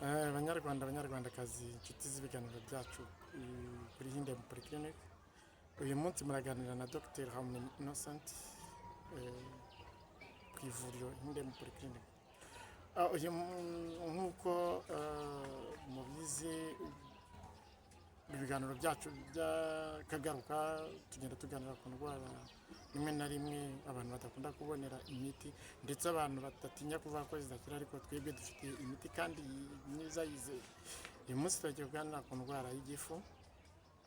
Banyarwandakazi inshuti z'ibiganiro byacu kuri Hinde Polyclinic. Uyu munsi muraganira na Dr Habumuremyi Innocent ku ivuriro Hinde Polyclinic. Nk'uko mubizi, ibiganiro byacu byakagaruka tugenda tuganira ku ndwara rimwe na rimwe abantu badakunda kubonera imiti, ndetse abantu batatinya kuvuga ko zidakira, ariko twebwe dufite imiti kandi myiza yizewe. Uyu munsi turagiye kuganira ku ndwara y'igifu,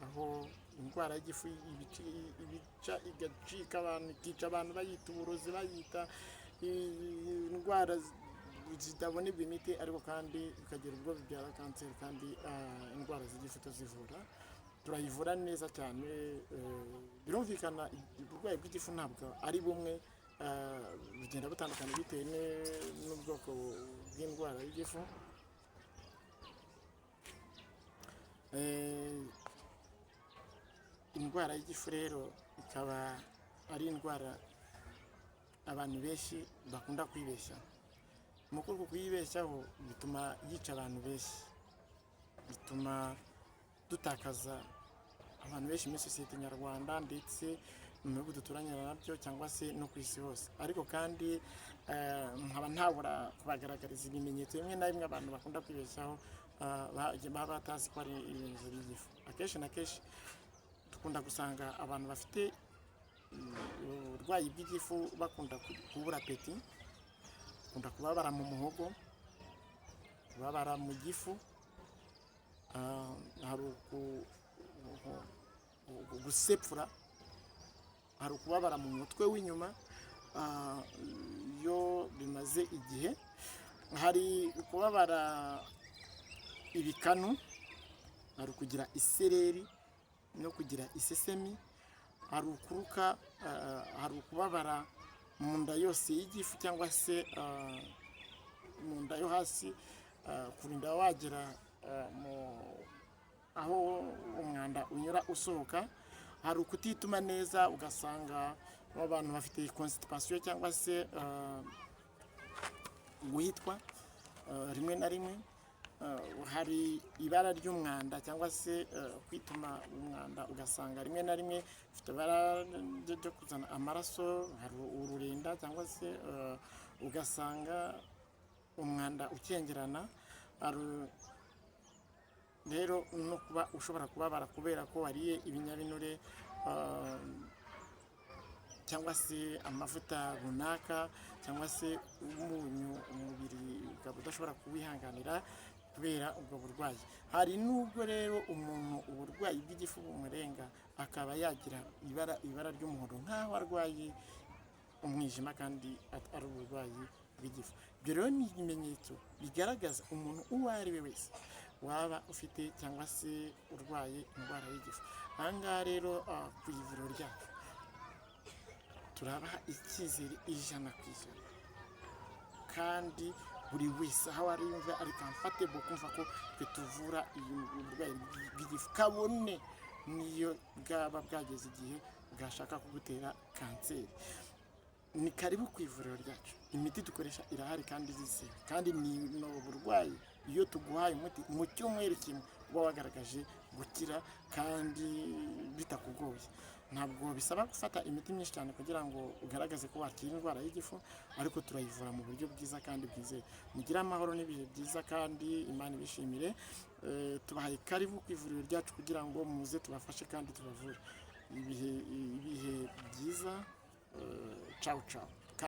aho indwara y'igifu ibica igacika abantu, ikica abantu, bayita uburozi, bayita indwara zitabonerwa imiti, ariko kandi bikagira ubwo bibyara kanseri. Kandi indwara z'igifu tuzivura, turayivura neza cyane. Birumvikana uburwayi bw'igifu ntabwo ari bumwe, bugenda butandukana bitewe n'ubwoko bw'indwara y'igifu. Indwara y'igifu rero ikaba ari indwara abantu benshi bakunda kwibeshya. Mu kuyibeshyaho bituma yica abantu benshi, bituma dutakaza abantu benshi muri sosiyete nyarwanda, ndetse mu bihugu duturanye nabyo cyangwa se no ku isi hose. Ariko kandi nkaba ntabura kubagaragariza ibimenyetso bimwe na bimwe abantu bakunda kwibeshyaho, baba batazi ko ari ibimenyetso by'igifu. Akenshi na kenshi dukunda gusanga abantu bafite uburwayi bw'igifu bakunda kubura apeti, bakunda kubabara mu muhogo, kubabara mu gifu, hari gusepfura, hari ukubabara mu mutwe w'inyuma iyo bimaze igihe, hari ukubabara ibikanu, hari ukugira isereri no kugira isesemi, hari ukuruka, hari ukubabara mu nda yose y'igifu cyangwa se mu nda yo hasi, kurinda wagera aho umwanda unyura usohoka, hari ukutituma neza, ugasanga abantu bafite constipation cyangwa se guhitwa rimwe na rimwe, hari ibara ry'umwanda cyangwa se kwituma umwanda, ugasanga rimwe na rimwe ufite ibara ryo kuzana amaraso, hari ururenda cyangwa se ugasanga umwanda ukengerana. Rero no kuba ushobora kubabara kubera ko wariye ibinyabinure cyangwa se amavuta runaka, cyangwa se umunyu umubiri ukaba udashobora kuwihanganira kubera ubwo burwayi. Hari n'ubwo rero umuntu uburwayi bw'igifu bumurenga akaba yagira ibara ry'umuhondo nk'aho arwaye umwijima kandi ari uburwayi bw'igifu. Ibyo rero ni ibimenyetso bigaragaza umuntu uwo ari we wese waba ufite cyangwa se urwaye indwara y'igifu. Aha ngaha rero ku ivuriro ryacu turabaha icyizere 100%, kandi buri wese aho ari yumva ari comfortable kumva ko twe tuvura uburwayi bw'igifu, kabone niyo bwaba bwageze igihe bwashaka kugutera kanseri. Ni karibu ku ivuriro ryacu, imiti dukoresha irahari kandi yizewe, kandi ni uburwayi iyo tuguhaye umuti mu cyumweru kimwe uba wagaragaje gukira kandi bitakugoye. Ntabwo bisaba gufata imiti myinshi cyane kugira ngo ugaragaze ko wakira indwara y'igifu, ariko turayivura mu buryo bwiza kandi bwizewe. Mugire amahoro n'ibihe byiza kandi Imana ibishimire. Tubahaye karibu ku ivuriro ryacu kugira ngo muze tubafashe kandi tubavure. Ibihe byiza. Ciao ciao.